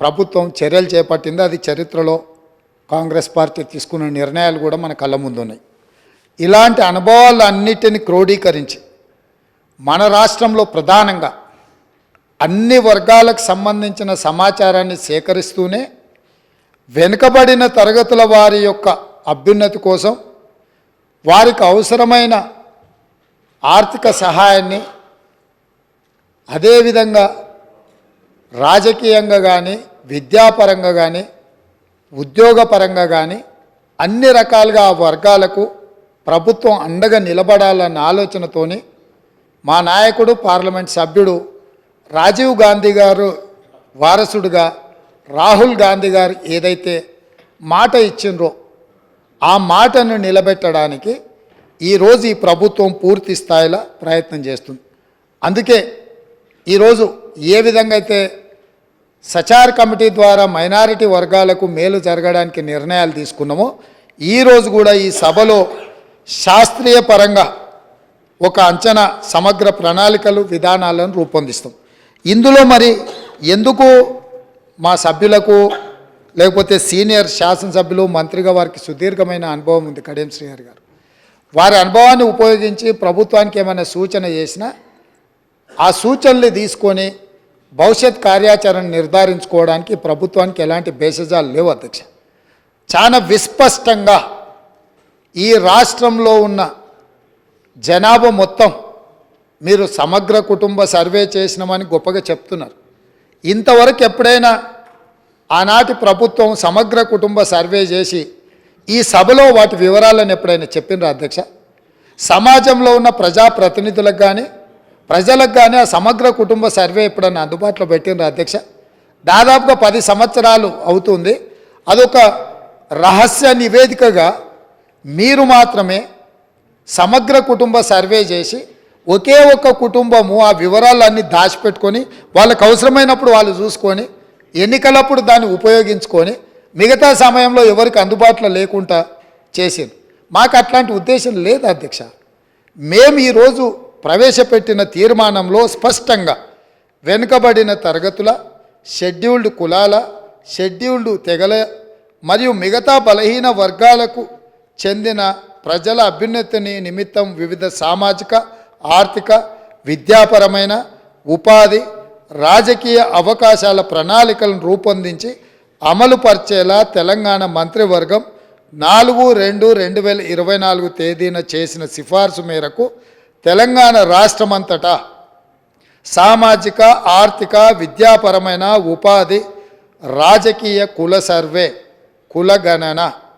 ప్రభుత్వం చర్యలు చేపట్టింది. అది చరిత్రలో కాంగ్రెస్ పార్టీ తీసుకున్న నిర్ణయాలు కూడా మన కళ్ళ ముందు ఉన్నాయి. ఇలాంటి అనుభవాలన్నిటిని క్రోడీకరించి మన రాష్ట్రంలో ప్రధానంగా అన్ని వర్గాలకు సంబంధించిన సమాచారాన్ని సేకరిస్తూనే వెనుకబడిన తరగతుల వారి యొక్క అభ్యున్నతి కోసం వారికి అవసరమైన ఆర్థిక సహాయాన్ని, అదేవిధంగా రాజకీయంగా కానీ, విద్యాపరంగా కానీ, ఉద్యోగపరంగా కానీ అన్ని రకాలుగా ఆ వర్గాలకు ప్రభుత్వం అండగా నిలబడాలన్న ఆలోచనతోని మా నాయకుడు పార్లమెంట్ సభ్యుడు రాజీవ్ గాంధీ గారు వారసుడుగా రాహుల్ గాంధీ గారు ఏదైతే మాట ఇచ్చిండ్రో ఆ మాటను నిలబెట్టడానికి ఈరోజు ఈ ప్రభుత్వం పూర్తి స్థాయిలో ప్రయత్నం చేస్తుంది. అందుకే ఈరోజు ఏ విధంగా అయితే సచార్ కమిటీ ద్వారా మైనారిటీ వర్గాలకు మేలు జరగడానికి నిర్ణయాలు తీసుకున్నామో ఈరోజు కూడా ఈ సభలో శాస్త్రీయ పరంగా ఒక అంచనా సమగ్ర ప్రణాళికలు విధానాలను రూపొందిస్తాం. ఇందులో మరి ఎందుకు మా సభ్యులకు లేకపోతే సీనియర్ శాసనసభ్యులు మంత్రిగా వారికి సుదీర్ఘమైన అనుభవం ఉంది కడియం శ్రీహరి గారు, వారి అనుభవాన్ని ఉపయోగించి ప్రభుత్వానికి ఏమైనా సూచన చేసినా ఆ సూచనలు తీసుకొని భవిష్యత్ కార్యాచరణ నిర్ధారించుకోవడానికి ప్రభుత్వానికి ఎలాంటి భేషజాలు లేవు అధ్యక్ష. చాలా విస్పష్టంగా ఈ రాష్ట్రంలో ఉన్న జనాభా మొత్తం మీరు సమగ్ర కుటుంబ సర్వే చేసినామని గొప్పగా చెప్తున్నారు. ఇంతవరకు ఎప్పుడైనా ఆనాటి ప్రభుత్వం సమగ్ర కుటుంబ సర్వే చేసి ఈ సభలో వాటి వివరాలను ఎప్పుడైనా చెప్పినరా అధ్యక్ష? సమాజంలో ఉన్న ప్రజాప్రతినిధులకు కానీ ప్రజలకు కానీ ఆ సమగ్ర కుటుంబ సర్వే ఎప్పుడైనా అందుబాటులో పెట్టినరా అధ్యక్ష? దాదాపుగా 10 సంవత్సరాలు అవుతుంది. అదొక రహస్య నివేదికగా మీరు మాత్రమే సమగ్ర కుటుంబ సర్వే చేసి ఒకే ఒక్క కుటుంబము ఆ వివరాలన్నీ దాచిపెట్టుకొని వాళ్ళకు అవసరమైనప్పుడు వాళ్ళు చూసుకొని ఎన్నికలప్పుడు దాన్ని ఉపయోగించుకొని మిగతా సమయంలో ఎవరికి అందుబాటులో లేకుండా చేసింది. మాకు అట్లాంటి ఉద్దేశం లేదు అధ్యక్ష. మేము ఈరోజు ప్రవేశపెట్టిన తీర్మానంలో స్పష్టంగా వెనుకబడిన తరగతుల, షెడ్యూల్డ్ కులాల, షెడ్యూల్డ్ తెగల మరియు మిగతా బలహీన వర్గాలకు చెందిన ప్రజల అభ్యున్నతిని నిమిత్తం వివిధ సామాజిక, ఆర్థిక, విద్యాపరమైన, ఉపాధి, రాజకీయ అవకాశాల ప్రణాళికలను రూపొందించి అమలుపరిచేలా తెలంగాణ మంత్రివర్గం 4/2/2024 తేదీన చేసిన సిఫార్సు మేరకు తెలంగాణ రాష్ట్రమంతటా సామాజిక, ఆర్థిక, విద్యాపరమైన, ఉపాధి, రాజకీయ కుల సర్వే, కుల గణన